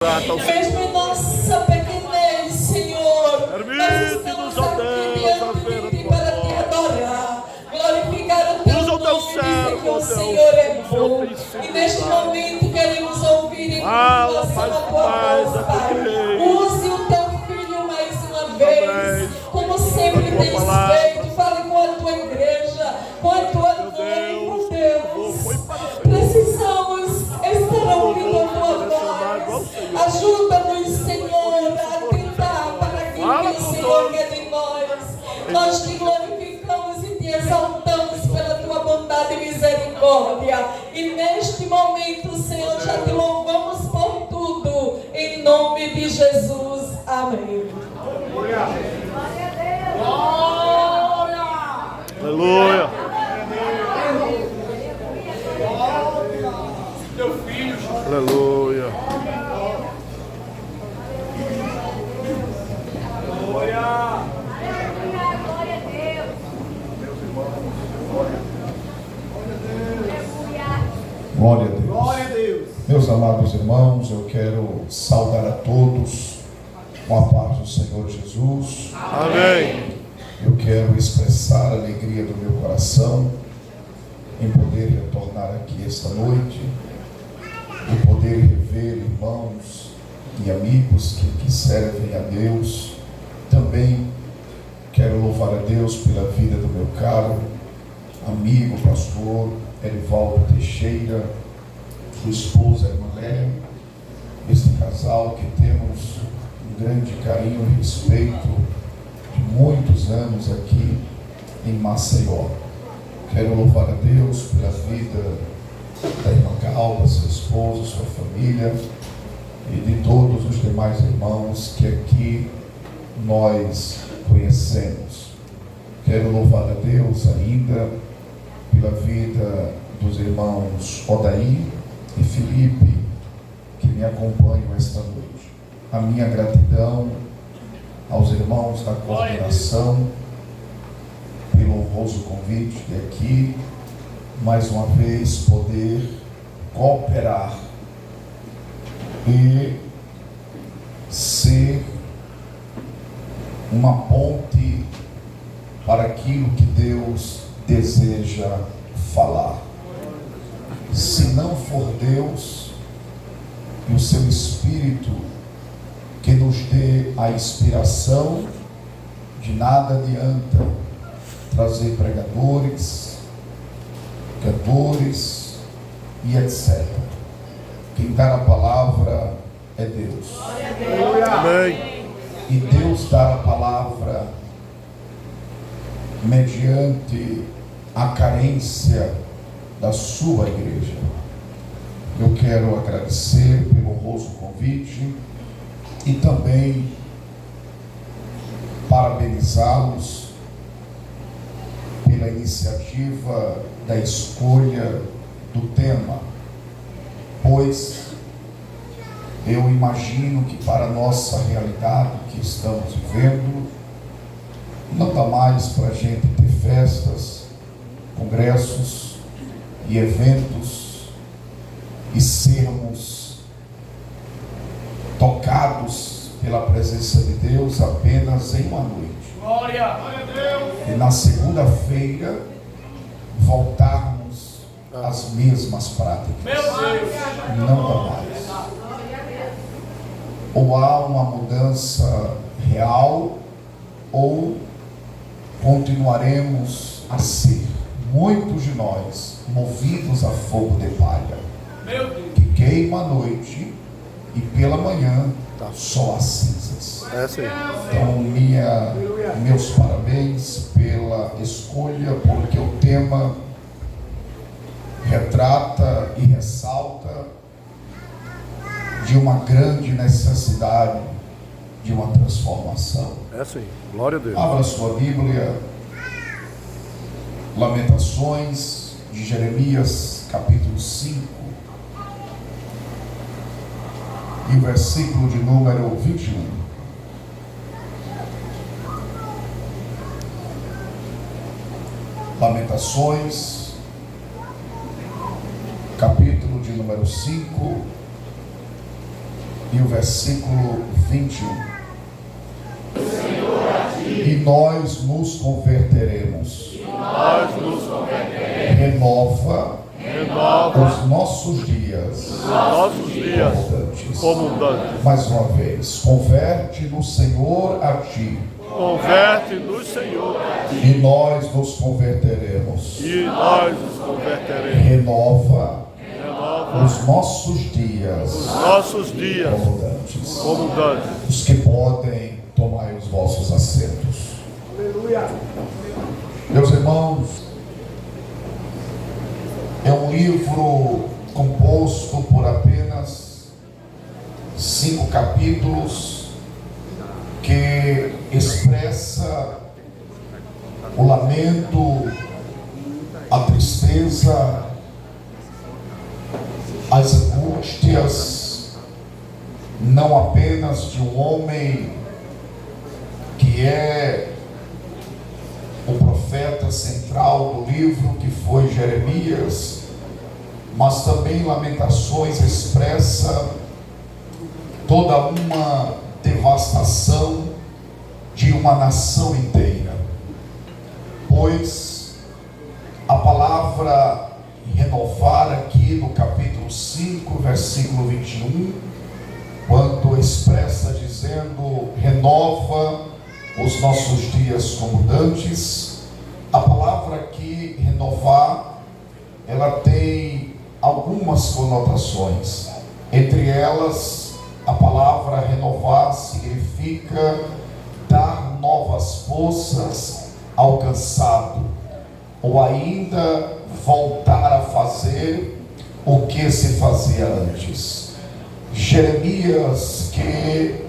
Mesmo em nossa pequenez, Senhor, nós estamos aqui diante de Ti para Te adorar, glorificar o Teu nome, dizer que o Senhor é bom. E neste momento queremos ouvir e coração a Tua voz, Pai. Use o Teu Filho mais uma vez, como sempre tens feito. Fale com a Tua igreja, com a Tua noiva, Deus. Precisamos estar ouvindo a Tua voz. Ajuda-nos, Senhor, a tentar para aquilo que o Senhor quer de nós. Nós te glorificamos e te exaltamos pela Tua bondade e misericórdia. E neste momento, Senhor, já te louvamos por tudo. Em nome de Jesus. Amém. Glória. Aleluia. Teu filho, Jesus. Aleluia. Glória. Glória a Deus. Glória a Deus. Glória a Deus. Meus amados irmãos, eu quero saudar a todos com a paz do Senhor Jesus. Amém. Eu quero expressar a alegria do meu coração em poder retornar aqui esta noite, em poder rever irmãos e amigos que servem a Deus. Também quero louvar a Deus pela vida do meu caro amigo, pastor Erivaldo Teixeira, sua esposa, irmã Lélia, este casal que temos um grande carinho e respeito de muitos anos aqui em Maceió. Quero louvar a Deus pela vida da irmã Galba, seu esposo, sua família e de todos os demais irmãos que aqui nós conhecemos. Quero louvar a Deus ainda pela vida dos irmãos Odaí e Felipe, que me acompanham esta noite. A minha gratidão aos irmãos da coordenação pelo honroso convite de aqui, mais uma vez, poder cooperar e ser uma ponte para aquilo que Deus deseja falar. Se não for Deus e o seu Espírito que nos dê a inspiração, de nada adianta trazer pregadores, cantores e etc. Quem dá a palavra é Deus. Amém. E Deus dá a palavra mediante a carência da sua igreja. Eu quero agradecer pelo honroso convite e também parabenizá-los pela iniciativa da escolha do tema, pois eu imagino que para a nossa realidade que estamos vivendo, não dá mais para a gente ter festas, congressos e eventos e sermos tocados pela presença de Deus apenas em uma noite. Glória a Deus. E na segunda-feira voltarmos às mesmas práticas. Meu Deus. Não dá mais. Ou há uma mudança real, ou continuaremos a ser, muitos de nós, movidos a fogo de palha, que queima à noite e pela manhã só as cinzas. É assim. Então, meus parabéns pela escolha, porque o tema retrata e ressalta de uma grande necessidade de uma transformação. É assim. Glória a Deus. Abra sua Bíblia, Lamentações de Jeremias, capítulo 5, e o versículo de número 21. Lamentações, capítulo de número 5, e o versículo 21. E nós nos converteremos. Renova os nossos dias. Comundantes. Mais uma vez, converte no Senhor a ti. Converte no Senhor E nós nos converteremos. e nós nos converteremos. Renova Renova os nossos dias. os nossos dias Comundantes. comundantes. Os que podem, tomai os vossos assentos. Meus irmãos, é um livro composto por apenas 5 capítulos que expressa o lamento, a tristeza, as angústias, não apenas de um homem que é o profeta central do livro, que foi Jeremias, mas também Lamentações expressa toda uma devastação de uma nação inteira, pois a palavra renovar aqui no capítulo 5, versículo 21, quando expressa dizendo renova os nossos dias como dantes, a palavra aqui renovar, ela tem algumas conotações. Entre elas, a palavra renovar significa dar novas forças ao cansado, ou ainda voltar a fazer o que se fazia antes. Jeremias, que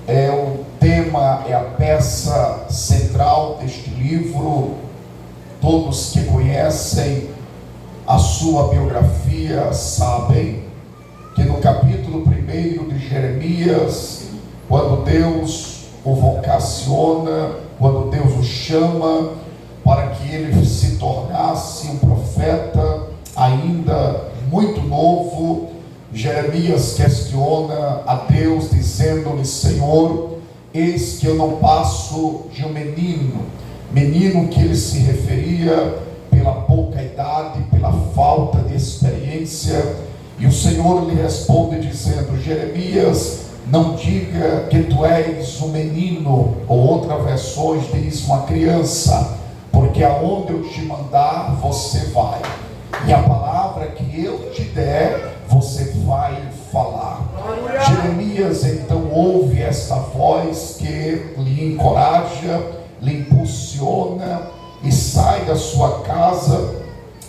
é o tema, é a peça central deste livro, todos que conhecem a sua biografia sabem que no capítulo 1 de Jeremias, quando Deus o vocaciona, quando Deus o chama para que ele se tornasse um profeta ainda muito novo, Jeremias questiona a Deus, dizendo-lhe: Senhor, eis que eu não passo de um menino que ele se referia pela pouca idade, pela falta de experiência. E o Senhor lhe responde dizendo: Jeremias, não diga que tu és um menino, ou outras versões diz uma criança, porque aonde eu te mandar, você vai, e a palavra que eu te der, você vai falar. Jeremias então ouve esta voz que lhe encoraja, lhe impulsiona, e sai da sua casa,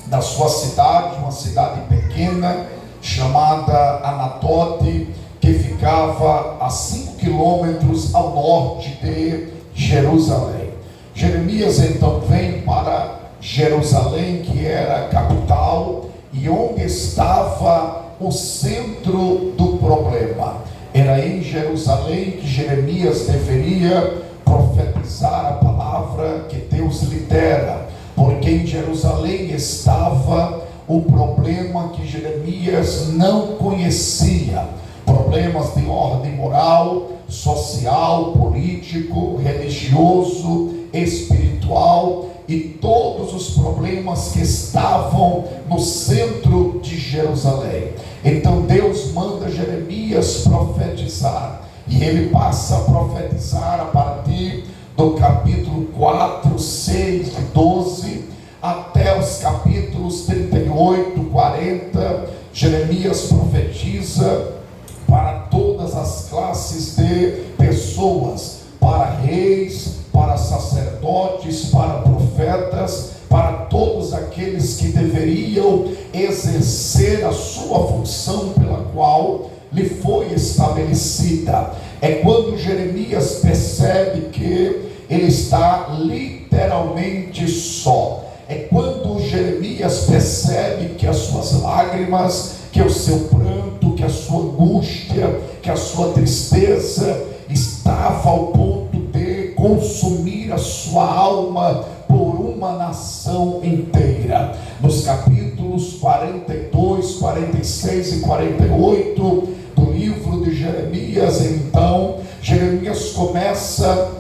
da sua cidade, uma cidade pequena chamada Anatote, que ficava a 5 quilômetros ao norte de Jerusalém. Jeremias então vem para Jerusalém, que era a capital, e onde estava o centro do problema. Era em Jerusalém que Jeremias deveria profetizar a palavra que Deus lhe dera, porque em Jerusalém estava o problema que Jeremias não conhecia, problemas de ordem moral, social, político, religioso, espiritual, e todos os problemas que estavam no centro de Jerusalém. Então Deus manda Jeremias profetizar, e ele passa a profetizar a partir do capítulo 4, 6 e 12 até os capítulos 38, 40. Jeremias profetiza para todas as classes de pessoas, para reis, para sacerdotes, para profetas, para todos aqueles que deveriam exercer a sua função pela qual lhe foi estabelecida. É quando Jeremias percebe que ele está literalmente só. É quando Jeremias percebe que as suas lágrimas, que o seu pranto, que a sua angústia, que a sua tristeza estava ao ponto de consumir a sua alma por uma nação inteira. Nos capítulos 42, 46 e 48 do livro de Jeremias, então, Jeremias começa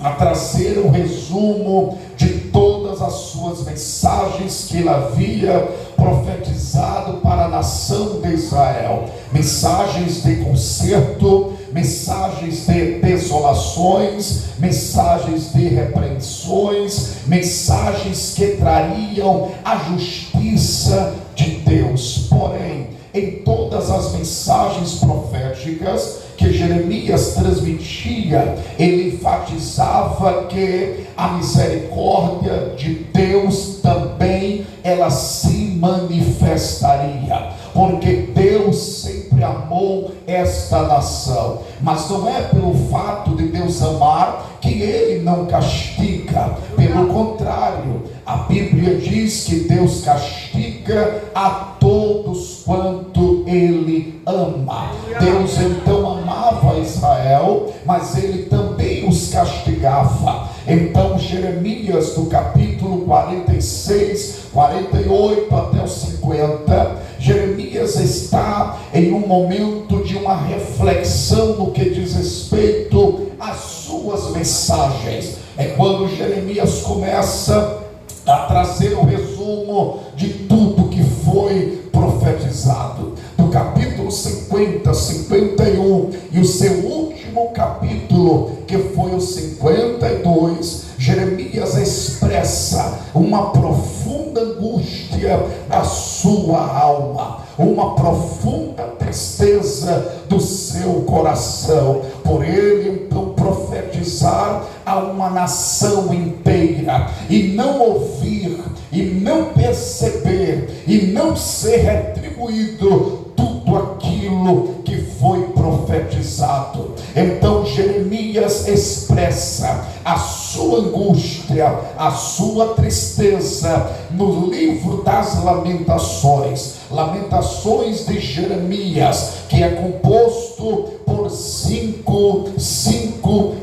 a trazer um resumo de todas as suas mensagens que ele havia profetizado para a nação de Israel. Mensagens de conserto, mensagens de desolações, mensagens de repreensões, mensagens que trariam a justiça de Deus. Porém, em todas as mensagens proféticas que Jeremias transmitia, ele enfatizava que a misericórdia de Deus também ela se manifestaria, porque Deus sempre amou esta nação. Mas não é pelo fato de Deus amar que ele não castiga. Pelo contrário, a Bíblia diz que Deus castiga a todos quanto ele ama. Deus então amava Israel, mas ele também os castigava. Então Jeremias, do capítulo 46, 48 até o 50, Jeremias está em um momento de uma reflexão no que diz respeito às suas mensagens. É quando Jeremias começa a trazer o resumo de tudo que foi profetizado. Do capítulo 50, 51 e o seu último capítulo, que foi o 52, Jeremias expressa uma profunda angústia da sua alma, uma profunda tristeza do seu coração, por ele então profetizar a uma nação inteira e não ouvir, e não perceber, e não ser retribuído tudo aquilo que foi profetizado. Então Jeremias expressa a sua angústia, a sua tristeza no livro das Lamentações. Lamentações de Jeremias, que é composto por cinco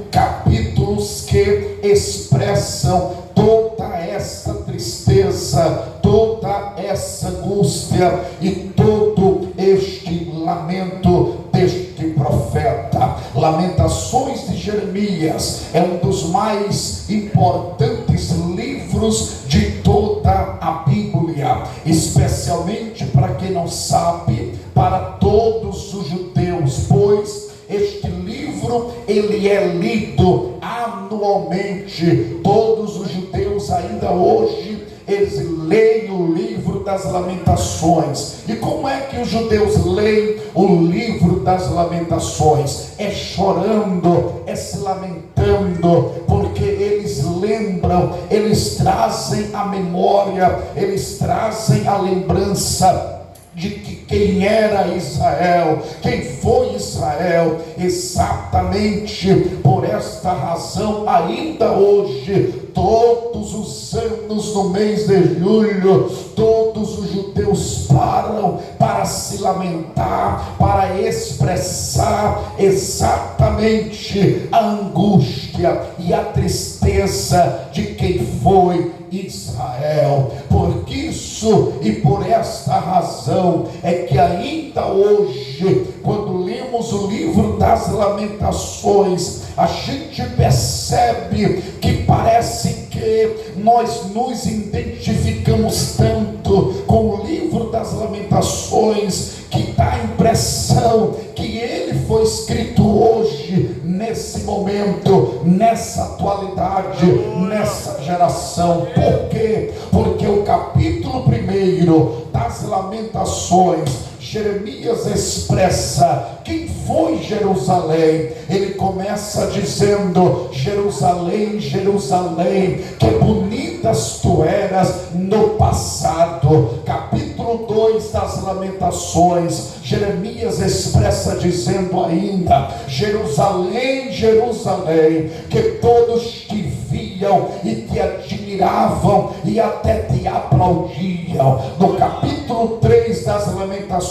capítulos que expressam toda essa tristeza, toda essa angústia e todo este lamento deste profeta. Lamentações de Jeremias é um dos mais importantes livros de toda a Bíblia, especialmente para quem não sabe, para todos os judeus, pois este livro ele é lido anualmente. Todos os judeus ainda hoje eles leem o livro das Lamentações. E como é que os judeus leem o livro das Lamentações? É chorando, é se lamentando, porque eles lembram, eles trazem a memória, eles trazem a lembrança de que quem era Israel, quem foi Israel. Exatamente por esta razão, ainda hoje, todos os anos no mês de julho, todos os judeus param para se lamentar, para expressar exatamente a angústia e a tristeza de quem foi Israel. Por isso e por esta razão é que ainda hoje, quando lemos o livro das Lamentações, a gente percebe que parece que nós nos identificamos tanto com o livro das Lamentações, que dá a impressão que ele foi escrito hoje, nesse momento, nessa atualidade, nessa geração. Por quê? Porque o capítulo 1 das Lamentações, Jeremias expressa quem foi Jerusalém. Ele começa dizendo: Jerusalém, Jerusalém, que bonitas tu eras no passado. Capítulo 2 das Lamentações, Jeremias expressa dizendo ainda: Jerusalém, Jerusalém, que todos te viam e te admiravam e até te aplaudiam. No capítulo 3 das Lamentações,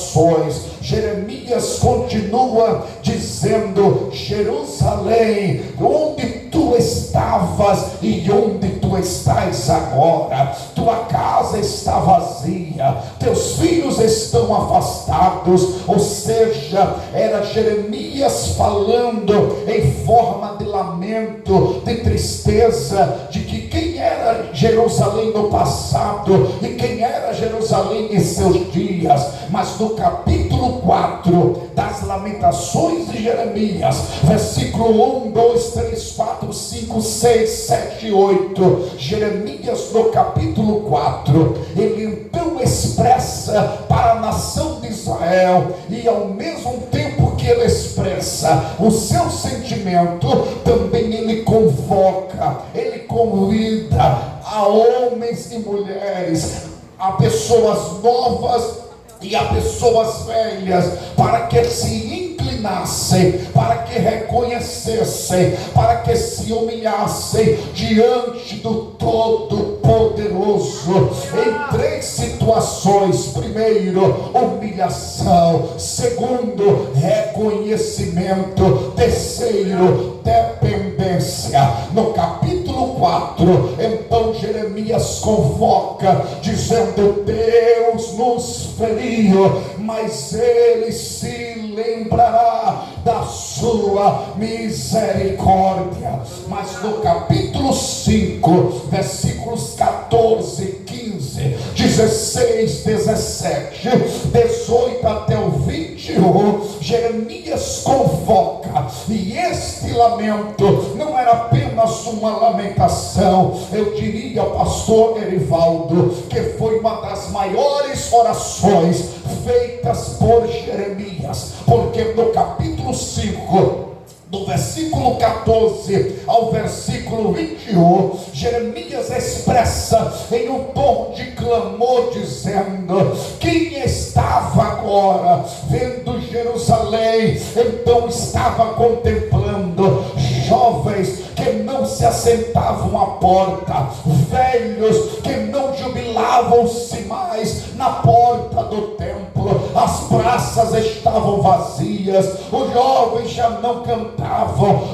Jeremias continua dizendo: Jerusalém, onde tu estavas e onde tu estás agora. Tua casa está vazia, teus filhos estão afastados. Ou seja, era Jeremias falando em forma de lamento, de tristeza, de que quem era Jerusalém no passado e quem era Jerusalém em seus dias. Mas no capítulo 4 das Lamentações de Jeremias, versículo 1, 2, 3, 4, 5, 6, 7 e 8, Jeremias no capítulo 4, ele então expressa para a nação de Israel, e ao mesmo tempo que ele expressa o seu sentimento, também ele convoca, ele convida a homens e mulheres, a pessoas novas e a pessoas velhas, para que se inclinassem, para que reconhecessem, para que se humilhassem diante do Todo-Poderoso, em 3 situações: primeiro, humilhação; segundo, reconhecimento; terceiro, dependência. No capítulo 4, então Jeremias convoca, dizendo: Deus nos feriu, mas ele se lembrará da sua misericórdia. Mas no capítulo 5, versículos 14, 15, 16, 17, 18 até o 21, Jeremias convoca, e este lamento não era apenas uma lamentação, eu diria, pastor Erivaldo, que foi uma das maiores orações feitas por Jeremias, porque no capítulo 5, do versículo 14 ao versículo 21, Jeremias expressa em um tom de clamor, dizendo: quem estava agora vendo Jerusalém, então estava contemplando jovens que não se assentavam à porta, velhos que não jubilavam-se mais na porta do templo, as praças estavam vazias, os jovens já não cantavam,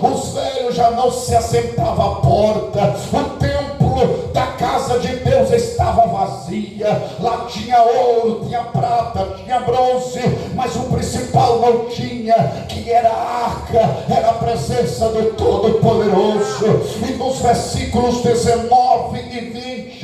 os velhos já não se assentavam à porta, o templo da casa de Deus estava vazia. Lá tinha ouro, tinha prata, tinha bronze, mas o principal não tinha, que era a arca, era a presença do Todo-Poderoso. E nos versículos 19 e 20,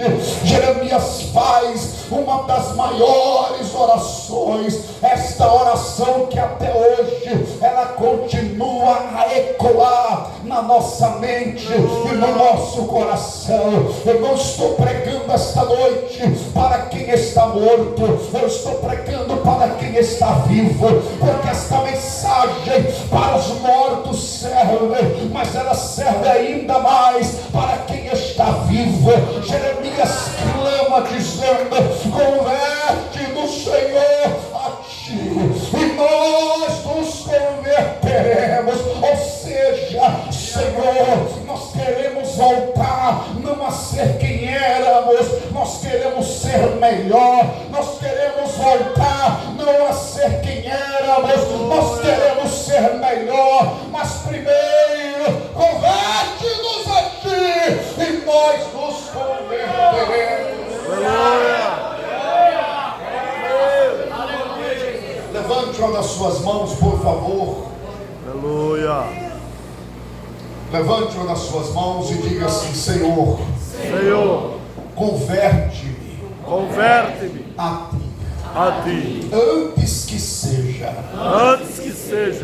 Jeremias faz uma das maiores orações, esta oração que até hoje ela continua a ecoar na nossa mente e no nosso coração. Eu não estou pregando esta noite para quem está morto, eu estou pregando para quem está vivo, porque esta mensagem para os mortos serve, mas ela serve ainda mais para quem está vivo. Jeremias clama dizendo: converte-nos, Senhor, a ti, e nós nos converteremos. Ou seja, Senhor, nós queremos voltar não a ser quem éramos, nós queremos ser melhor, nós queremos voltar não a ser quem éramos, nós queremos ser melhor. Mas primeiro, converte-nos a ti, e nós nos converteremos. Levante uma das suas mãos, por favor. Aleluia. Levante uma das suas mãos e diga assim: Senhor, Senhor, converte-me a ti, antes que seja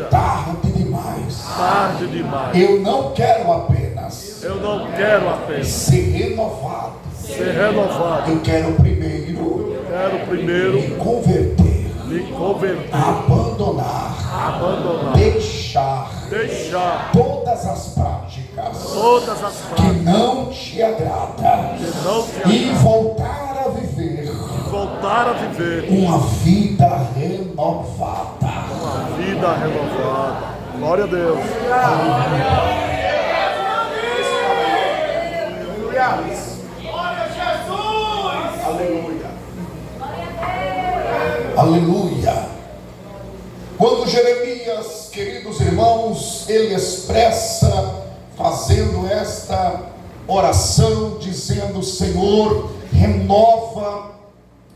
tarde demais. Eu não quero apenas ser renovado, eu quero primeiro me converter, abandonar, deixar todas as práticas que não te agradam e voltar a viver uma vida renovada. Glória a Deus. Aleluia. Aleluia. Quando Jeremias, queridos irmãos, ele expressa fazendo esta oração, dizendo: Senhor, renova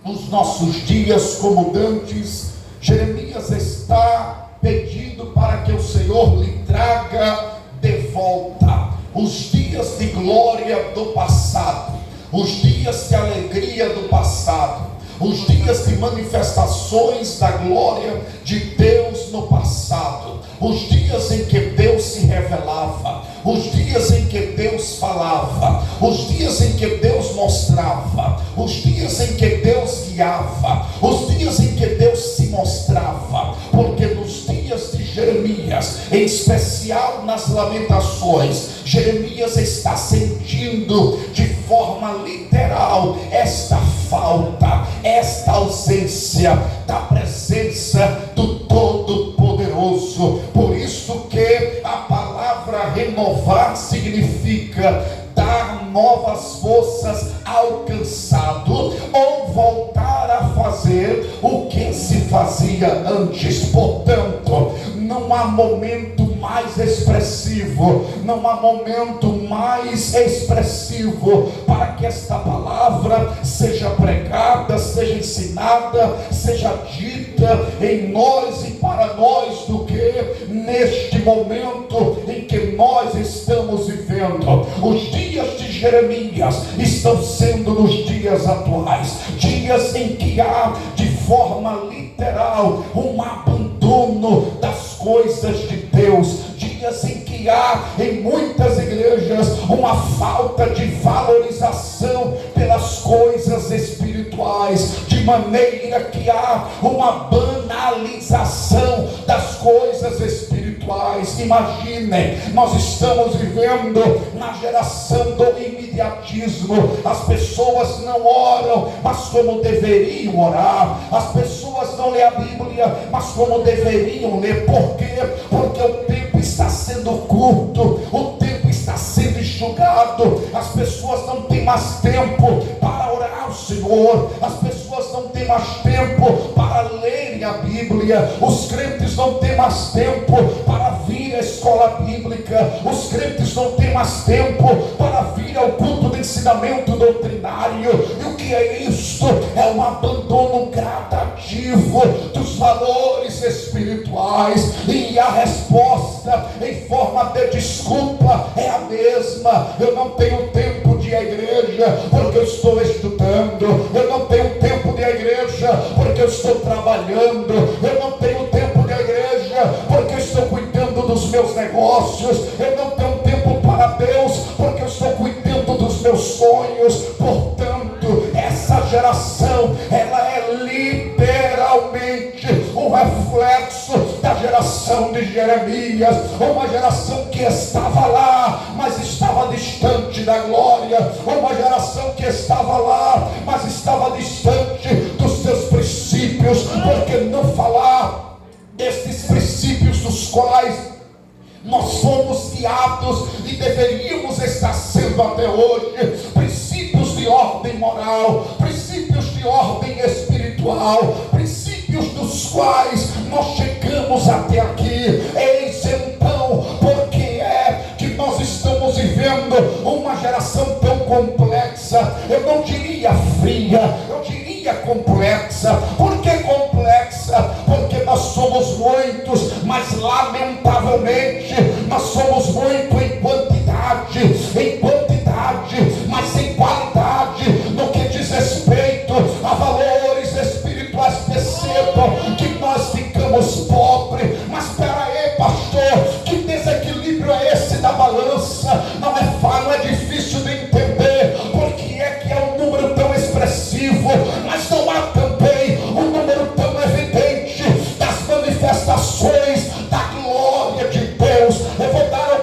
os nossos dias como dantes. Jeremias está pedindo para que o Senhor lhe traga de volta os dias de glória do passado, os dias de alegria do passado, os dias de manifestações da glória de Deus no passado, os dias em que Deus se revelava, os dias em que Deus falava, os dias em que Deus mostrava, os dias em que Deus guiava, os dias em que Deus se mostrava, porque nos dias de Jeremias, em especial nas lamentações, Jeremias está sentindo de forma literal esta falta, esta ausência da presença do Todo-Poderoso. Por isso que a palavra renovar significa dar novas forças ao cansado, ou voltar a fazer o que se fazia antes. Portanto, não há momento mais expressivo, não há momento mais expressivo para que esta palavra seja pregada, seja ensinada, seja dita em nós e para nós, do que neste momento em que nós estamos vivendo. Os dias de Jeremias estão sendo nos dias atuais, dias em que há de forma literal um abandono das coisas de Deus, dias em que há em muitas igrejas uma falta de valorização pelas coisas espirituais, de maneira que há uma banalização das coisas espirituais. Imaginem, nós estamos vivendo na geração do imediatismo. As pessoas não oram, mas como deveriam orar. As pessoas não lêem a Bíblia, mas como deveriam ler. Por quê? Porque o tempo está sendo curto, o tempo está sendo enxugado. As pessoas não têm mais tempo para orar ao Senhor, as pessoas não têm mais tempo para lerem a Bíblia, os crentes não têm mais tempo para vir à escola bíblica, os crentes não têm mais tempo para vir ao culto de ensinamento doutrinário. E o que é isto? É um abandono gradativo dos valores espirituais, e a resposta em forma de desculpa é a mesma: eu não tenho tempo de ir à igreja porque eu estou estudando, eu não tenho tempo de ir à igreja porque eu estou trabalhando, eu não tenho tempo de ir à igreja porque eu estou cuidando dos meus negócios, eu não tenho tempo para Deus porque eu estou cuidando dos meus sonhos. Portanto, essa geração, ela é literalmente um reflexo da geração de Jeremias, uma geração que estava lá, mas estava distante da glória, uma geração que estava lá, mas estava distante dos seus princípios. Por que não falar destes princípios dos quais nós fomos guiados e deveríamos estar sendo até hoje? Princípios de ordem moral, princípios de ordem espiritual, princípios dos quais nós chegamos até aqui. Eis então porque é que nós estamos vivendo uma geração tão complexa. Eu não diria fria, eu diria complexa. Por que complexa? Porque nós somos muitos, mas lamentavelmente nós somos muito em quantidade, mas sem qualidade no que diz respeito a valores espirituais. Percebam que nós ficamos pobres. Mas espera aí, pastor, que desequilíbrio é esse da balança? Não é fácil, não é difícil de entender. Por que é um número tão expressivo, mas não há também um número tão evidente das manifestações da glória de Deus? Eu vou dar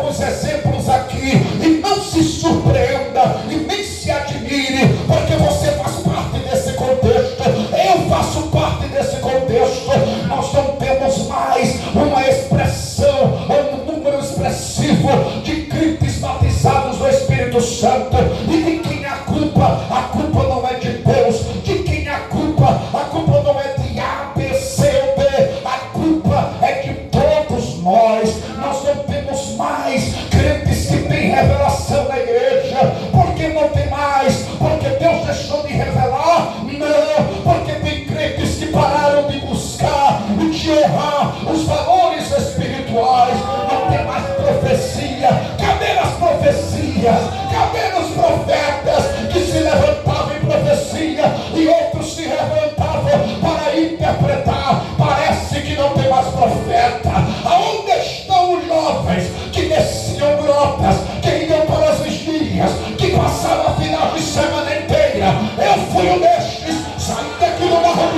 sacerdotas que iam para as vigílias, que passavam a final de semana inteira. Eu fui um destes, saí daqui do Barro,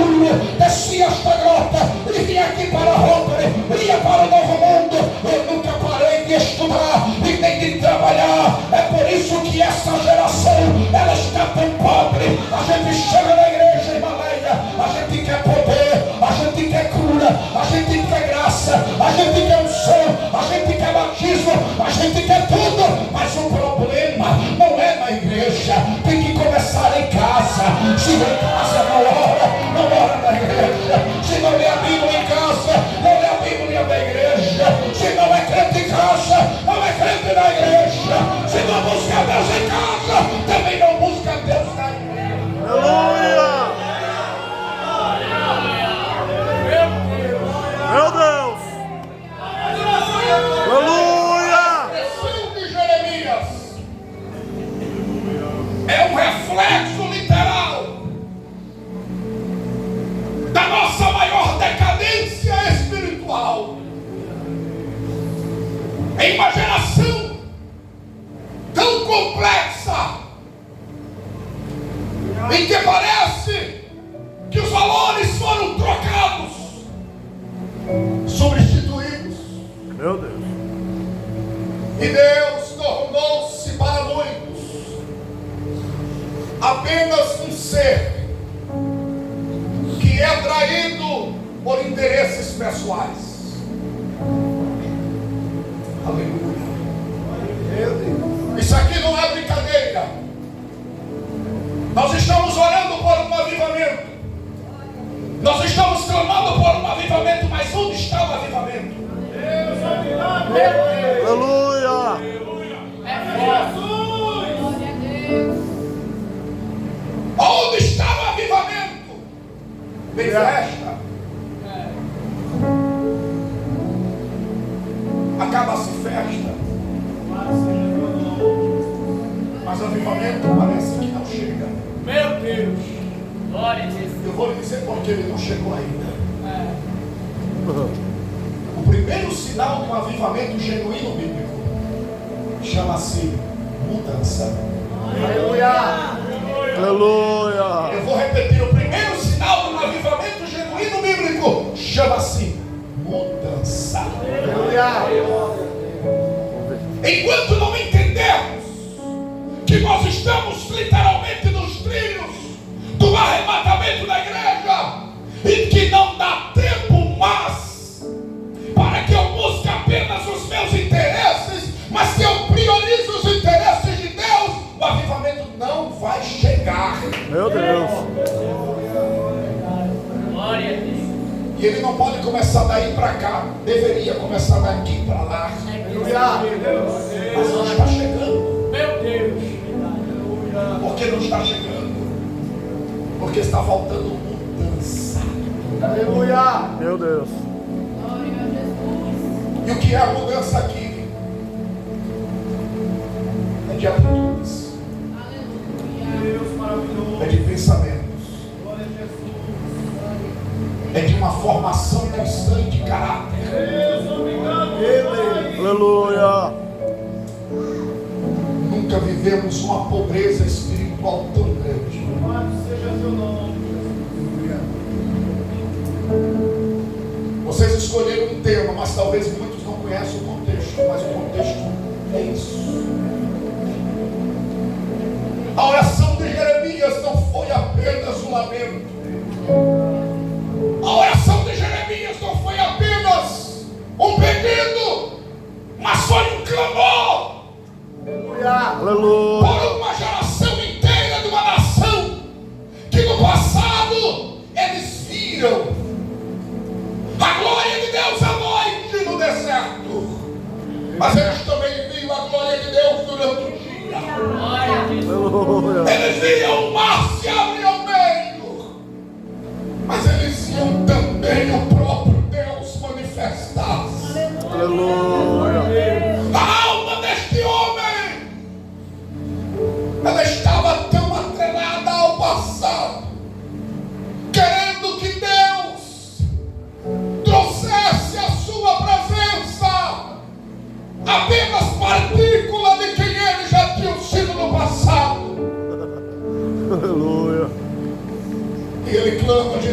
desci esta grota e vim aqui para Rotary, ia para o Novo Mundo. Eu nunca parei de estudar e nem de trabalhar. É por isso que essa geração, ela está tão pobre. A gente chega na igreja, irmã Leia, a gente quer poder, a gente quer cura, a gente quer graça, a gente quer unção, a gente quer batismo, a gente quer tudo. Mas o problema não é na igreja, tem que começar em casa. Se em casa não ora na igreja. Se não lê a Bíblia em casa, não lê a Bíblia na igreja. Se não é crente em casa, não é crente na igreja. Se não busca Deus em casa, também não busca Deus na igreja. Aleluia! Meu Deus! Aleluia! A expressão de Jeremias é um reflexo literal da nossa maior decadência espiritual. Em uma geração tão complexa, em que parece que os valores foram trocados, substituídos, Meu Deus! e Deus tornou-se para muitos apenas um ser que é atraído por interesses pessoais. Aleluia. Isso aqui não é brincadeira. Nós estamos orando por um avivamento. Nós estamos clamando por um avivamento, mas onde está o avivamento? Aleluia! Onde está o avivamento? Tem festa. Acaba-se festa. Mas o avivamento parece que não chega. Meu Deus. Glória a Deus. Eu vou lhe dizer porque ele não chegou ainda. O primeiro sinal de um avivamento genuíno bíblico chama-se mudança. Aleluia. Aleluia! Eu vou repetir, o primeiro sinal de um avivamento genuíno bíblico chama-se mudança. Enquanto não entendermos que nós estamos literalmente nos trilhos do arrebatamento da igreja e que não dá tempo mais para que eu busque apenas os meus interesses, mas que eu priorize os interesses de Deus, o avivamento não vai chegar. Meu Deus! Glória a Deus. E ele não pode começar daí para cá, deveria começar daqui para lá. Mas não está chegando. Meu Deus. Por que não está chegando? Porque está faltando mudança. Meu Deus! E o que é a mudança aqui? É de atitudes, é de pensamentos, é de uma formação cristã e de caráter. Aleluia! Nunca vivemos uma pobreza espiritual tão grande. Vocês escolheram um tema, mas talvez muitos não conheçam o contexto. Mas o contexto é isso. A oração de Jeremias não foi apenas um lamento. A oração de Jeremias não foi apenas um pedido, mas foi um clamor. Aleluia! Por uma geração inteira de uma nação que no passado eles viram a glória de Deus à noite no deserto, mas eles também viram a glória de Deus durante o dia. Aleluia! Eles viam o mar se abrir ao meio, mas eles viam também o próprio Deus manifestar-se. Aleluia! A alma deste homem, ela estava tão atrelada ao passado, querendo que Deus trouxesse a sua presença apenas para ti.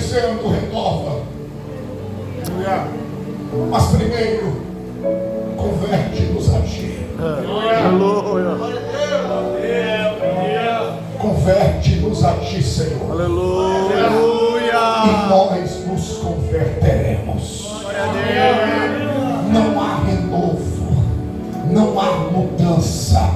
dizendo: renova. Mas primeiro, converte-nos a ti. Aleluia. Converte-nos a ti, Senhor. Aleluia. E nós nos converteremos. Não há renovo, não há mudança,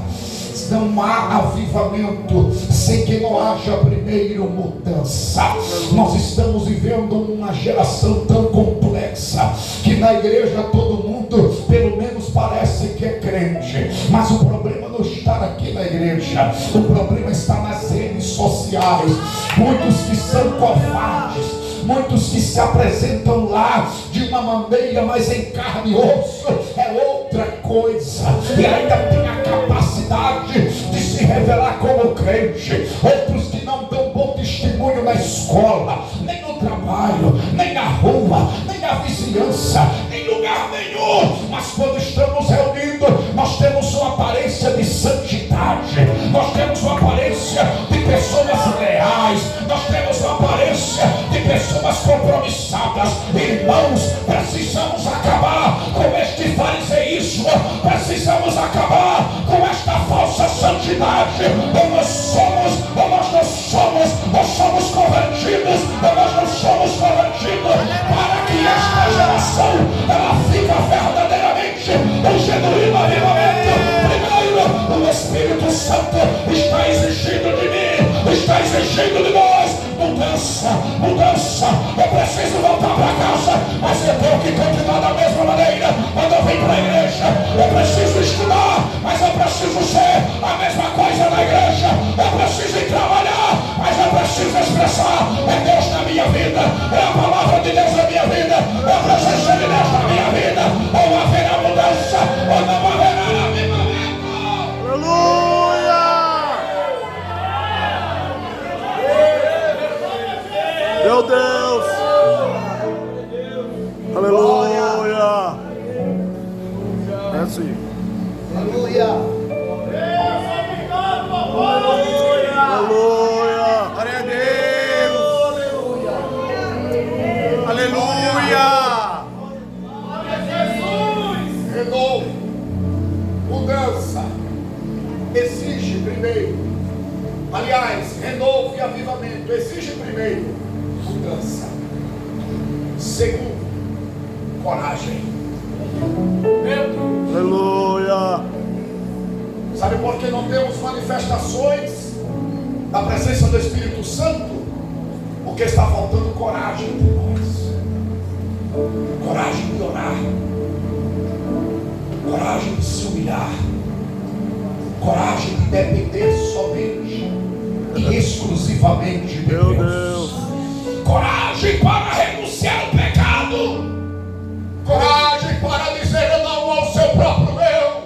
não há avivamento sem que não haja primeiro mudança. Nós estamos vivendo uma geração tão complexa que na igreja todo mundo pelo menos parece que é crente, mas o problema não está aqui na igreja, o problema está nas redes sociais. Muitos que são covardes, muitos que se apresentam lá de uma maneira, mas em carne e osso é outra coisa, e ainda tem a capacidade de se revelar como crente. Outros que não dão bom testemunho na escola, nem no trabalho, nem na rua, nem na vizinhança, em lugar nenhum, mas quando estamos reunidos, nós temos uma aparência de santidade, nós temos uma aparência de pessoas leais, nós temos uma aparência de pessoas compromissadas. Irmãos, precisamos acabar com este fariseísmo, precisamos acabar com esta falsa santidade. Ou nós somos convertidos, ou nós não somos convertidos, para que esta geração ela fica verdadeiramente um genuíno avivamento. Primeiro, o Espírito Santo está exigindo de mim, está exigindo de nós mudança. Eu preciso voltar para casa, mas eu tenho que continuar da mesma maneira. Quando eu vim para a igreja, eu preciso estudar, mas eu preciso ser a mesma coisa na igreja. Eu preciso ir trabalhar, mas eu preciso expressar: é Deus na minha vida, é a palavra de Deus na minha vida, é a presença de Deus na minha vida. Ou haverá mudança, ou não haverá avivamento. Aleluia. Meu Deus. Aleluia. É assim. Aleluia. Aleluia. Glória a Deus. Aleluia. Renovo, mudança, exige primeiro. Aliás, renovo e avivamento exige primeiro mudança. Segundo, coragem. Aleluia. Sabe por que não temos manifestações da presença do Espírito Santo? Porque está faltando coragem de nós. Coragem de orar, coragem de se humilhar, coragem de depender somente e exclusivamente de Meu Deus. Deus. Coragem para renunciar ao pecado, coragem para dizer não ao seu próprio eu,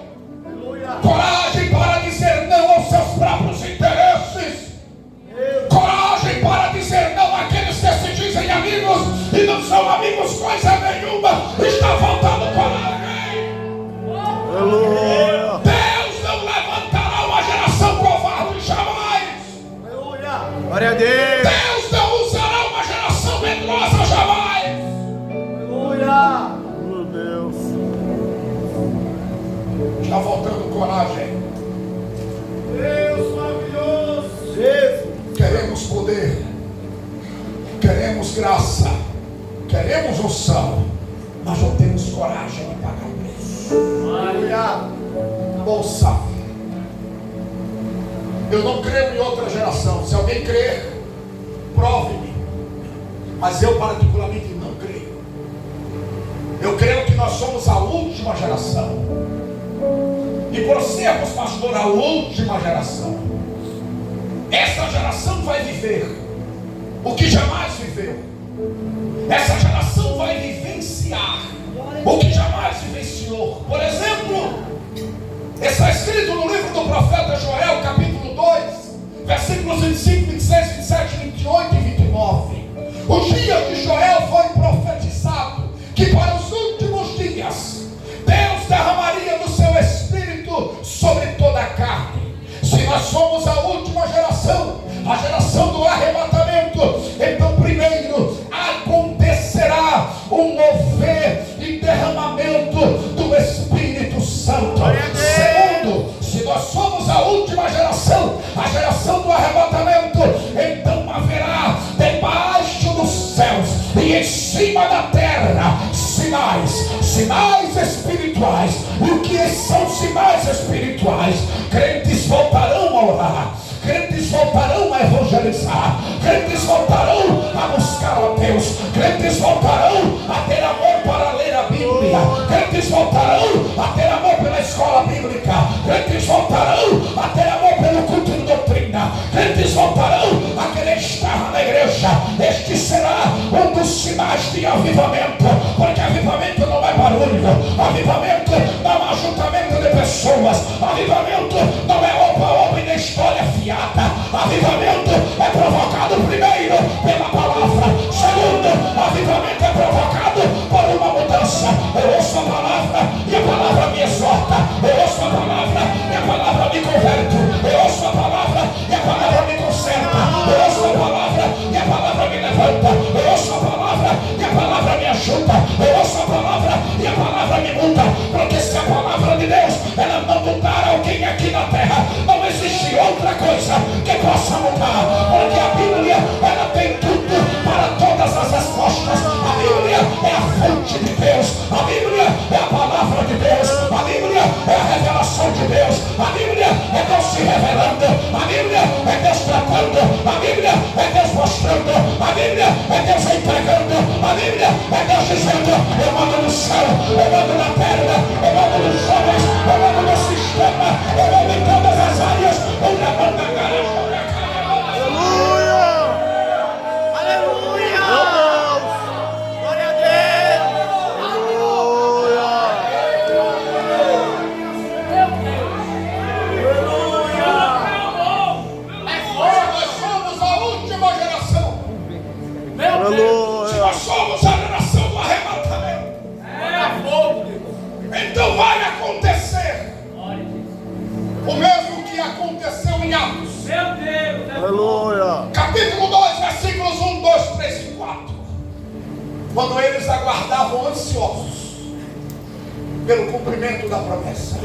coragem para dizer não aos seus próprios interesses, coragem para dizer não àqueles que se dizem amigos e não são amigos coisa nenhuma. Está faltando coragem. Aleluia. Deus não levantará uma geração covarde jamais. Glória a Deus. Deus não usará uma geração medrosa jamais. Meu Deus. Está faltando coragem. Deus maravilhoso. Jesus. Queremos poder, queremos graça, queremos unção, mas não temos coragem de pagar o preço. Aleluia. Ouça, eu não creio em outra geração. Se alguém crer, prove-me, mas eu particularmente não creio. Eu creio que nós somos a última geração, e por sermos, pastor, a última geração, essa geração vai viver o que jamais viveu. Essa geração vai vivenciar o que jamais vivenciou. Por exemplo, está escrito no livro do profeta Joel, capítulo 2, versículos 25, 26, 27, 28 e 29. O dia de Joel foi profetizado que para os últimos dias Deus derramaria do seu Espírito sobre toda a carne. Se nós somos a última geração, a geração do arrebatamento, então primeiro são sinais espirituais. Crentes voltarão a orar, crentes voltarão a evangelizar, crentes voltarão a buscar a Deus, crentes voltarão a ter amor para ler a Bíblia, crentes voltarão a ter amor pela escola bíblica, crentes voltarão a ter amor pelo culto de doutrina, crentes voltarão a querer estar na igreja. Este será um dos sinais de avivamento, porque avivamento não é barulho, avivamento não é ajuntamento de pessoas, avivamento não é opa-opa e nem história fiada. Avivamento é provocado primeiro pela palavra, segundo, avivamento é provocado por uma mudança. Eu ouço a palavra e a palavra me exorta, eu ouço a palavra e a palavra me converte, eu ouço a palavra e a palavra me conserta, eu ouço a palavra e a palavra me levanta, eu ouço a palavra e a palavra me ajuda, eu ouço a palavra e a palavra me muda, porque se a palavra de Deus ela não mudar alguém aqui na terra, não existe outra coisa que possa mudar, porque a Bíblia ela tem tudo para todas as respostas. A Bíblia é a fonte de Deus, a Bíblia é a palavra de Deus, a Bíblia é a revelação de Deus, a Bíblia é Deus se revelando, a Bíblia é Deus tratando, a Bíblia é Deus mostrando, a Bíblia é Deus entregando, a Bíblia é Deus dizendo: eu mando no céu, eu mando na terra, eu mando nos homens, eu mando no sistema, eu mando em todas as áreas. Aleluia! Glória a Nós somos a última geração. Aleluia. Nós somos a geração do arrebatamento. Então vai acontecer o mesmo que aconteceu em Atos. Aleluia. Capítulo 2, versículos 1, 2, 3 e 4. Quando eles aguardavam ansiosos pelo cumprimento da promessa.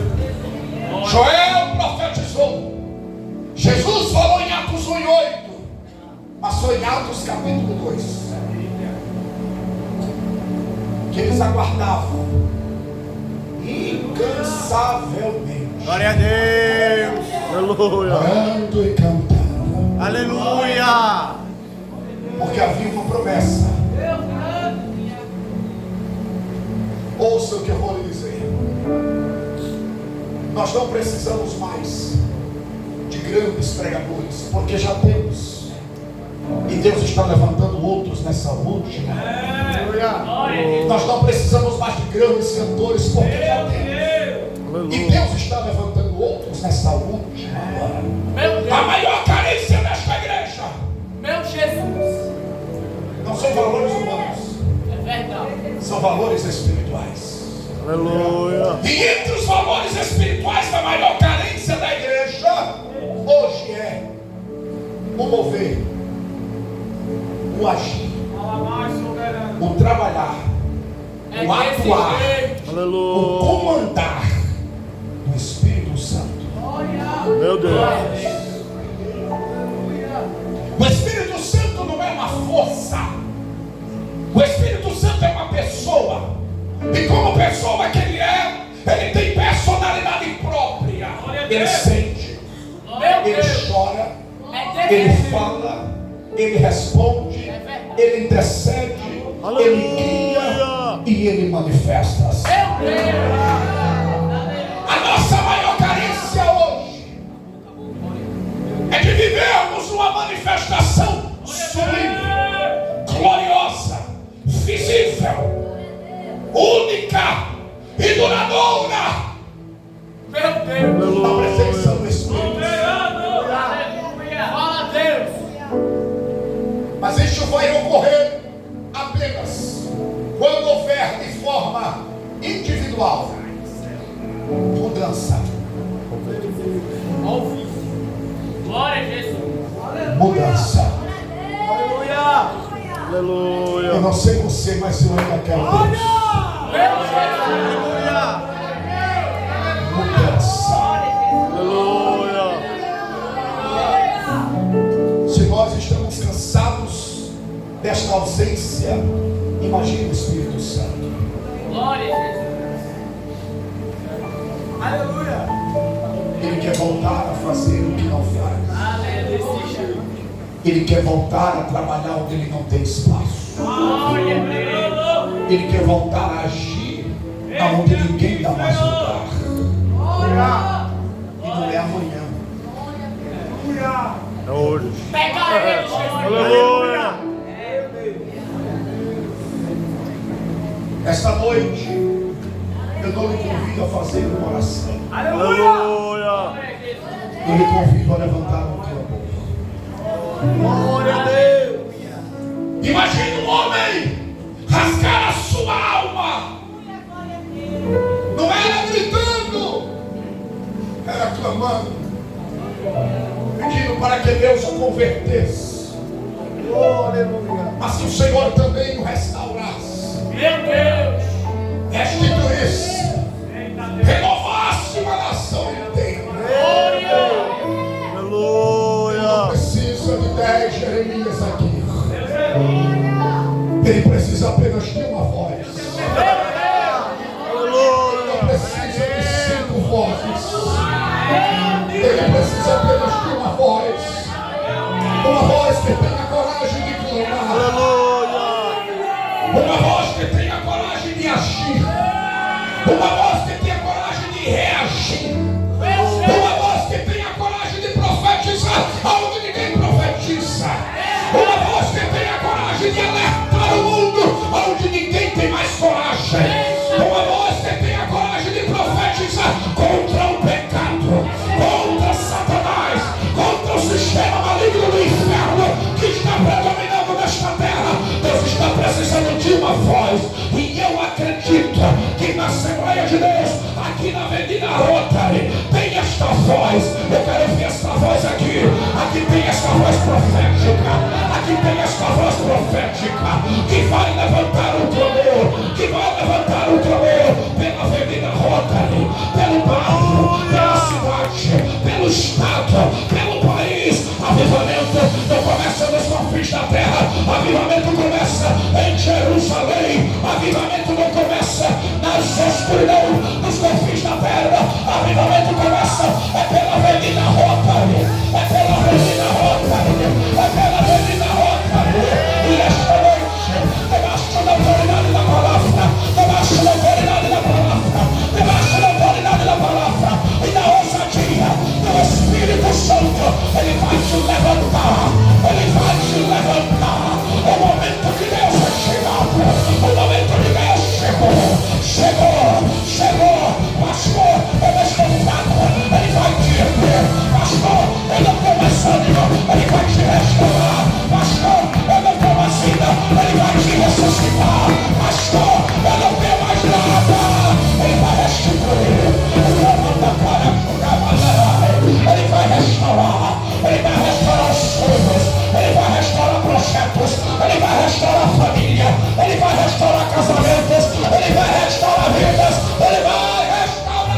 Joel profetizou. Jesus falou em Atos 1 e 8. Mas foi em Atos capítulo 2 que eles aguardavam incansavelmente, Glória a Deus! Aleluia. orando e cantando, Aleluia! porque havia uma promessa. Ouça o que eu vou lhe dizer. Nós não precisamos mais de grandes pregadores, porque já temos. E Deus está levantando outros nessa última. Nós não precisamos mais de grandes cantores, porque já temos. E Deus está levantando outros nessa última. A maior carência desta igreja Meu Jesus, não são valores humanos, é verdade. são valores espirituais. Aleluia. E entre os valores espirituais, a maior carência da igreja hoje é o mover, o agir, o trabalhar, o atuar, o Aleluia. comandar do Espírito Santo. Meu Deus. O Espírito Santo não é uma força, o Espírito Santo é uma pessoa, e como pessoa que ele tem personalidade própria. Ele sente, ele chora, ele fala, ele responde, ele intercede, ele guia e ele manifesta. A nossa maior carência hoje é de vivermos uma manifestação sublime, gloriosa, visível, única e duradoura na presença do Espírito. Fala a Deus. Mas isso vai ocorrer apenas quando houver de forma individual mudança. Glória a Jesus. Mudança. Aleluia. Eu não sei você, mas eu ainda quero Deus. Mudança. Aleluia. Se nós estamos cansados desta ausência, imagine o Espírito Santo. Glória a Jesus. Aleluia. Ele quer voltar a fazer o que não faz. Ele quer voltar a trabalhar onde ele não tem espaço. Ele quer voltar a agir aonde ninguém dá mais lugar. E não é amanhã. É hoje. Pega ele, Jesus. Aleluia. Esta noite, eu não lhe convido a fazer uma oração. Aleluia. Eu lhe convido a levantar um clamor. Glória a Deus. Imagine um homem rasgar a sua alma. Não era gritando, era clamando, pedindo para que Deus o convertesse. Aleluia. Mas que o Senhor também o restaurasse, Meu Deus. restituísse, renovasse uma nação inteira. Aleluia. Precisa de 10 Jeremias aqui. Ele precisa apenas de uma voz. Ele precisa de 5 vozes. Ele precisa apenas de uma voz. Uma voz que tenha coragem de clamar. Uma voz que tenha coragem de agir. Uma voz que tenha coragem de reagir. Uma voz que tenha coragem de profetizar aonde ninguém profetiza. Uma voz que tenha coragem de alertar o mundo aonde ninguém tem mais coragem. Uma voz que tenha coragem de profetizar contra o pecado, contra Satanás, contra o sistema maligno do inferno que está predominando nesta terra. Deus está precisando de uma voz. E eu acredito que na Assembleia de Deus, aqui na Avenida Rotary, tem esta voz. Eu quero ver esta voz aqui. Aqui tem esta voz profética. Aqui tem esta voz profética que vai levantar o clamor, que vai levantar o clamor pela Avenida Rotary, pelo bairro, pela cidade, pelo estado, pelo país. Avivamento não começa nos confins da terra. Avivamento começa em Jerusalém. Avivamento não começa nas escuridão nos confins da terra. Avivamento começa pela Avenida Rotary. É pela Avenida Rotary. É pela Avenida Rotary. E esta noite, debaixo da autoridade da palavra, debaixo da autoridade da palavra, debaixo da autoridade da palavra e da ousadia do Espírito Santo, ele vai te levantar. Ele vai te levantar. O momento de Deus é chegado. O momento de Deus chegou, pastor, eu estou fraco, ele vai te erguer, pastor, eu não tenho mais ânimo, ele vai te restaurar, pastor, eu não tenho mais vida, ele vai te ressuscitar, pastor, eu não tenho mais nada, ele vai restituir, ele vai restaurar, ele vai restaurar os sonhos, ele vai restaurar projetos, ele vai restaurar a família, ele vai restaurar casamentos, ele vai restaurar vidas, ele vai restaurar.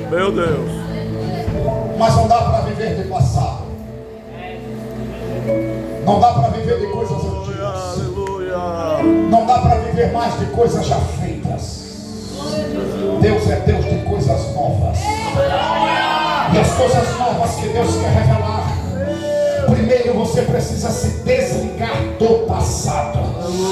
Meu Deus. Mas não dá para viver de passado. Não dá para viver de coisas antigas. Aleluia. Não dá para viver mais de coisas já feitas. Deus é Deus de coisas novas. E as coisas novas que Deus quer revelar, primeiro você precisa se desligar do passado.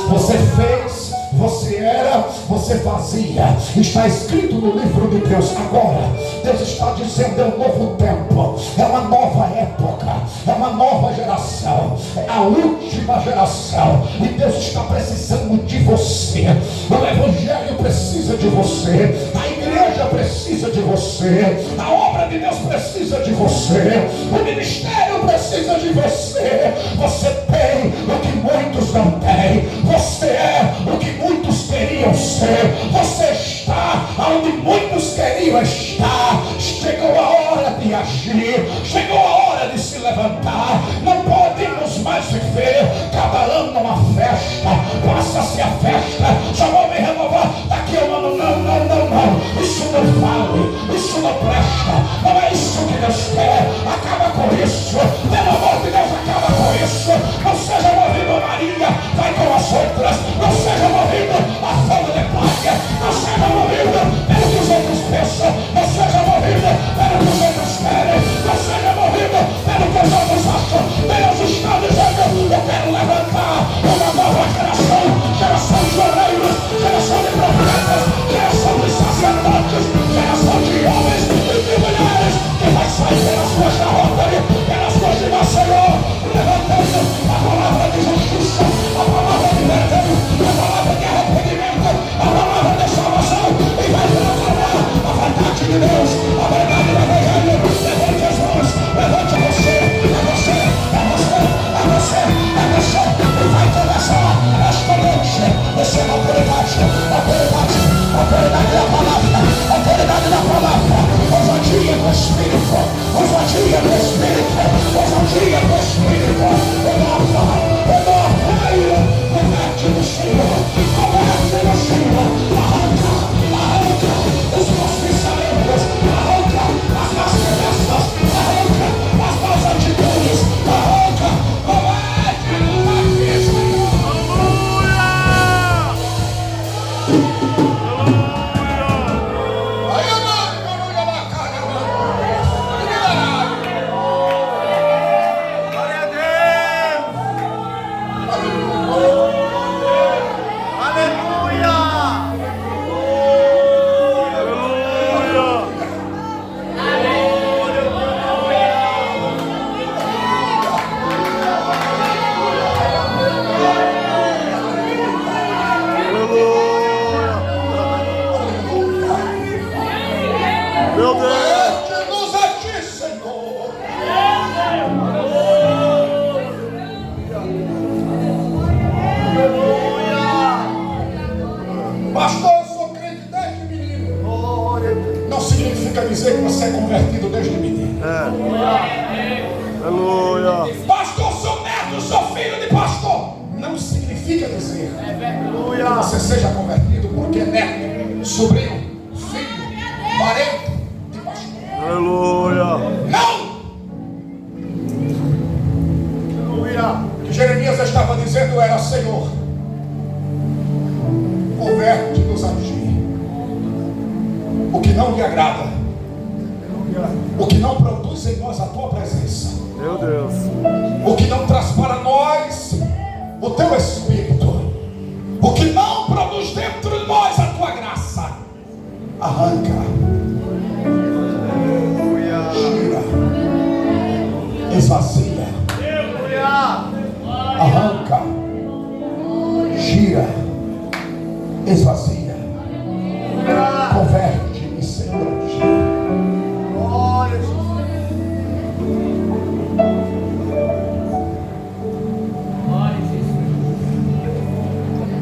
Você fez, você era, você fazia. Está escrito no livro de Deus. Agora Deus está dizendo: é um novo tempo, é uma nova época, é uma nova geração, é a última geração. E Deus está precisando de você. O evangelho precisa de você, a igreja precisa de você, a obra de Deus precisa de você, o ministério precisa de você. Você tem o que muitos não têm, você é o que muitos queriam ser, você está onde muitos queriam estar. Chegou a hora de agir, chegou a hora de se levantar. Não podemos mais viver cada ano uma festa, passa-se a festa, só vou me renovar daqui a um ano. Não, isso não vale, isso não presta, não é isso que Deus quer. Acaba com isso, pelo amor de Deus, acaba com isso. Não seja movido a Maria, vai com as outras. Não seja movido a fogo de palha, não seja movido pelo que os outros pensam, não seja movido pelo que os outros querem, não seja movido pelo que os outros acham. Deus está dizendo: eu quero levantar uma nova geração, geração de obreiros, geração de profetas, geração de sacerdotes, geração de homens e de mulheres que vai sair pelas ruas da Rotary, pelas ruas de Maceió, levantando a palavra de justiça, a palavra de verdade, a palavra de arrependimento, a palavra de salvação, e vai proclamar a verdade de Deus, a verdade do evangelho. Levante as mãos, levante você, é você, é você, é você, é você, e vai começar esta noite. Você é a autoridade, autoridade da palavra, autoridade da palavra, ousadia do Espírito, ousadia do Espírito, ousadia do Espírito. Converte no Senhor, converte no Senhor. Arranca os maus pensamentos, arranca as más crenças, arranca as más atitudes, arranca, converte aqui, Senhor. Meu Deus. Converte-nos a ti, Senhor. Pastor, eu sou crente desde menino. Não significa dizer que você é convertido desde menino. Aleluia. Pastor, sou neto, sou filho de pastor. Não significa dizer que você seja convertido porque é neto, sobrinho, filho, parente de pastor. Aleluia. Não! O que Jeremias estava dizendo era: Senhor, converte-nos a ti. O que não lhe agrada, o que não produz em nós a tua presença, Meu Deus. o que não traz para nós o teu Espírito, o que não produz dentro de nós a tua graça, arranca, tira, esvazia, arranca, gira, esvazia, converte-me, Senhor.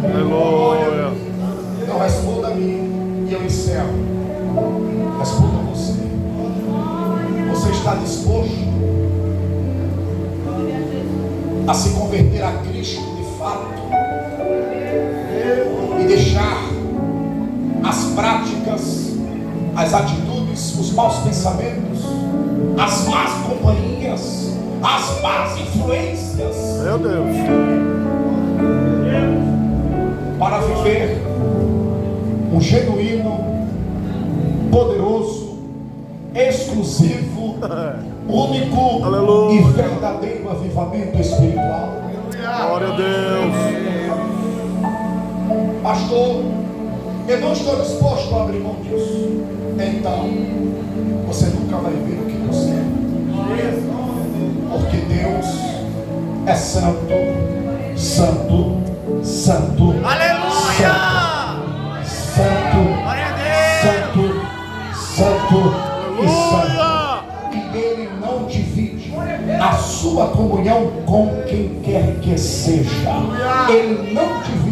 Aleluia. Não responda a mim e eu encerro. Responda a você. Você está disposto a se converter a Cristo de fato e deixar as práticas, as atitudes, os maus pensamentos, as más companhias, as más influências, Meu Deus. para viver um genuíno, poderoso, exclusivo, único Aleluia. e verdadeiro avivamento espiritual? Glória a Deus. Pastor, eu não estou disposto a abrir mão disso. Então, você nunca vai ver o que você é. Porque Deus é santo, santo, santo. Aleluia! Santo, santo, santo e santo. E Ele não divide a sua comunhão com quem quer que seja. Ele não divide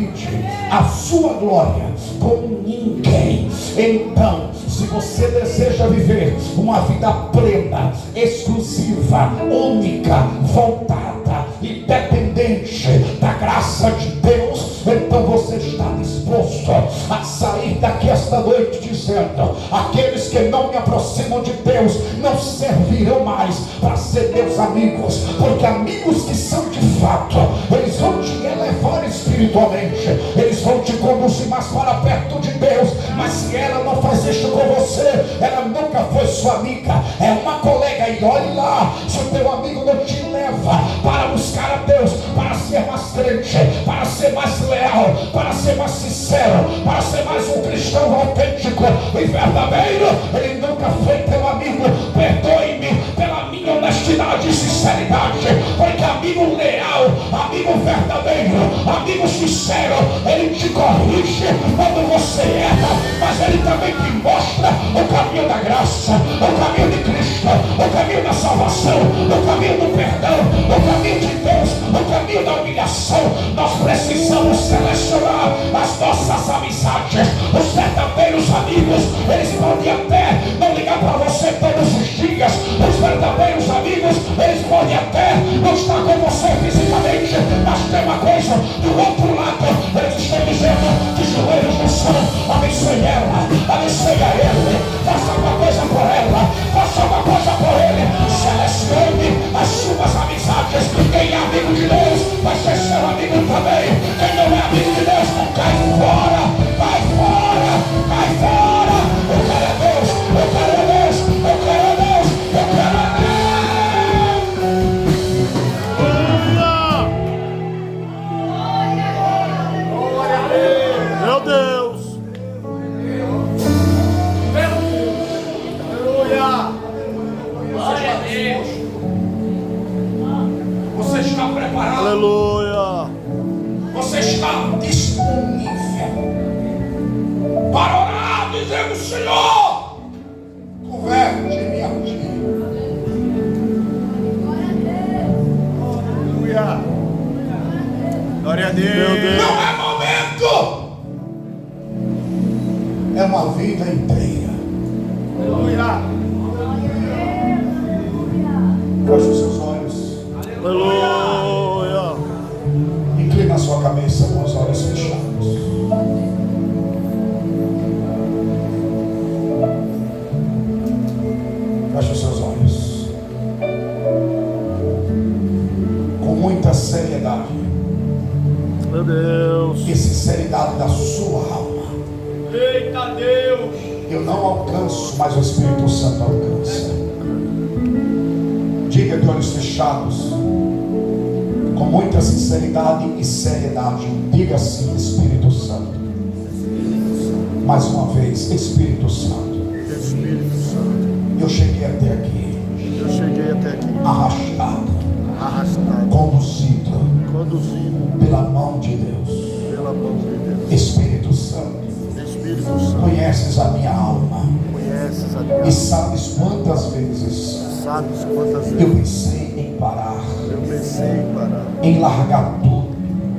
a sua glória com ninguém. Então, se você deseja viver uma vida plena, exclusiva, única, voltada e dependente da graça de Deus, então você está disposto a sair daqui esta noite dizendo: aqueles que não me aproximam de Deus não servirão mais para ser meus amigos, porque amigos que são de fato, eles vão te elevar espiritualmente, eles vão te conduzir mais para perto de Deus. Mas se ela não faz isso com você, ela nunca foi sua amiga, é uma colega. E olhe lá, se o teu amigo não te leva para buscar a Deus, para ser mais crente, para ser mais leal, para ser mais sincero, para ser mais um cristão autêntico e verdadeiro, ele nunca foi teu amigo. Perdoe-me pela minha honestidade e sinceridade, porque amigo leal, amigo verdadeiro, amigo sincero, ele te corrige quando você erra, mas ele também te mostra o caminho da graça, o caminho de Cristo, o caminho da salvação, o caminho do perdão, o caminho de Deus, o caminho da humilhação. Nós precisamos selecionar as nossas amizades. Os verdadeiros amigos, eles podem até não ligar para você todos os dias. Os verdadeiros amigos, eles podem até não estar com você fisicamente, mas tem uma coisa do outro lado, eles estão dizendo: de joelhos no chão, abençoe ela, abençoe a ele, faça alguma coisa por ela, faça alguma coisa por ele. Selecione as suas amizades. Quem é amigo de Deus vai ser seu amigo também. Quem não é amigo de Deus, cai fora, cai fora, cai fora. Eu quero é Deus, eu quero é Deus, eu quero é Deus, eu quero é Deus. Meu Deus! Você está preparado? Aleluia! Você está disponível para orar, dizendo: Senhor, converte-me a ti. Aleluia! Glória a Meu Deus! Deus! Não é momento, é uma vida inteira. Aleluia! Feche os seus olhos, Aleluia! inclina a sua cabeça com os olhos fechados. Feche os seus olhos com muita seriedade Meu Deus! e sinceridade da sua alma. Eita Deus! Eu não alcanço, mas o Espírito Santo alcança. Diga de olhos fechados, com muita sinceridade e seriedade, diga assim: Espírito Santo. Mais uma vez: Espírito Santo. Espírito Santo, Eu cheguei até aqui, eu cheguei até aqui, arrastado, arrastado, conduzido pela mão de Deus. pela mão de Deus. Espírito Santo, Espírito Santo, conheces a minha alma conheces a minha e sabes quantas vezes sabes quantas eu vezes pensei em parar, eu pensei em parar, em largar tudo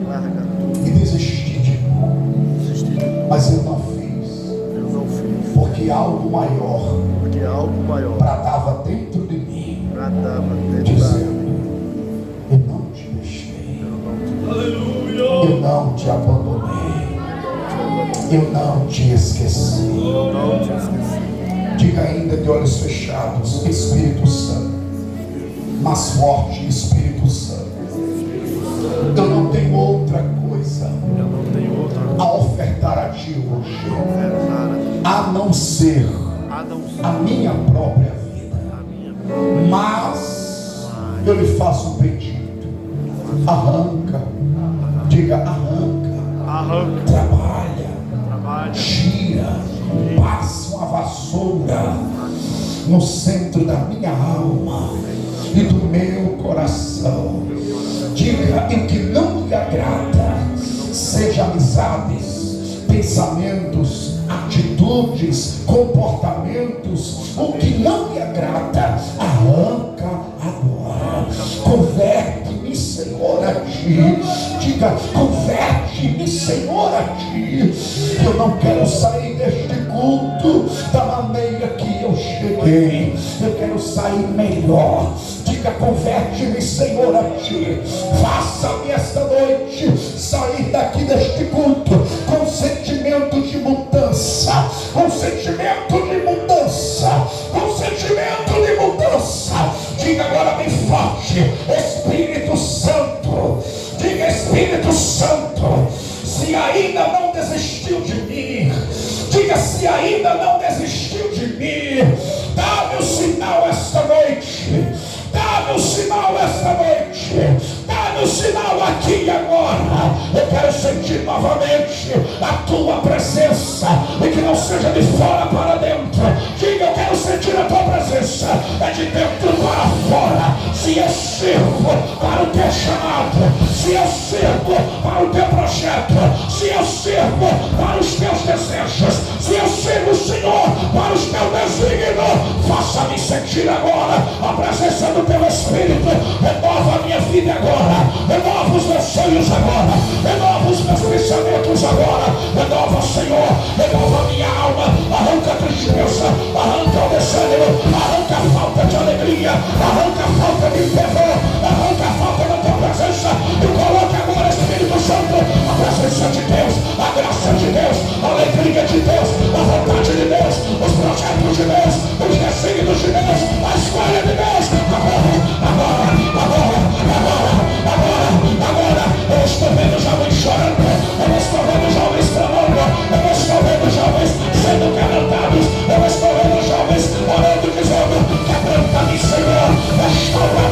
largar tudo, e desistir de novo, desistir, mas eu não fiz, eu não fiz, porque algo maior porque algo maior bradava dentro de mim, bradava dentro da dizendo: eu não te deixei, eu não te abandonei, eu não te esqueci. não te esqueci. Diga ainda de olhos fechados: Espírito Santo. Mais forte: Espírito Santo. Eu não tenho outra coisa Eu não tenho outra a ofertar a ti hoje, oferta a não ser a não ser a minha própria vida. a minha. Mas eu lhe faço um pedido: arranca, diga arranca, Arranca trabalho, Tira, passa uma vassoura no centro da minha alma e do meu coração. Diga em que não lhe agrada, seja amizades, pensamentos, atitudes, comportamentos, o que não lhe agrada, arranca agora. Converte-me, Senhor, a ti. Diga, converte-me, Senhor, a ti. Eu não quero sair deste culto da maneira que eu cheguei. Eu quero sair melhor. Diga, converte-me, Senhor, a ti. Faça-me esta noite sair daqui deste culto com sentimento de mudança, com sentimento de mudança, com sentimento de mudança. Diga agora bem forte: Espírito Santo. Diga, Espírito Santo, se ainda não desistiu de mim, diga, se ainda não desistiu de mim, dá-me um sinal esta noite. Dá-me um sinal esta noite. Dá-me um sinal aqui e agora. Eu quero sentir novamente a tua presença, e que não seja de fora para dentro. Diga, eu quero sentir a tua presença. É de dentro para fora. Se eu sirvo para o teu chamado, se eu sirvo para o teu projeto, se eu sirvo para os teus desejos, se eu sirvo o Senhor para os teus desígnios, faça-me sentir agora a presença do teu Espírito. Renova a minha vida agora, renova os meus sonhos agora, renova os meus pensamentos agora, renova, Senhor, renova a minha alma, arranca a tristeza, arranca o desânimo, arranca a falta de alegria, arranca a falta de fervor, arranca a falta da tua presença, e coloca agora, Espírito Santo, a presença de Deus, a graça de Deus, a alegria de Deus, a vontade de Deus, os projetos de Deus, os desígnios de Deus, a escolha de Deus. Agora, eu estou vendo jovens chorando, eu estou vendo jovens clamando, eu estou vendo jovens sendo quebrantados, eu estou vendo jovens orando, dizendo: quebranta-me, Senhor, restaura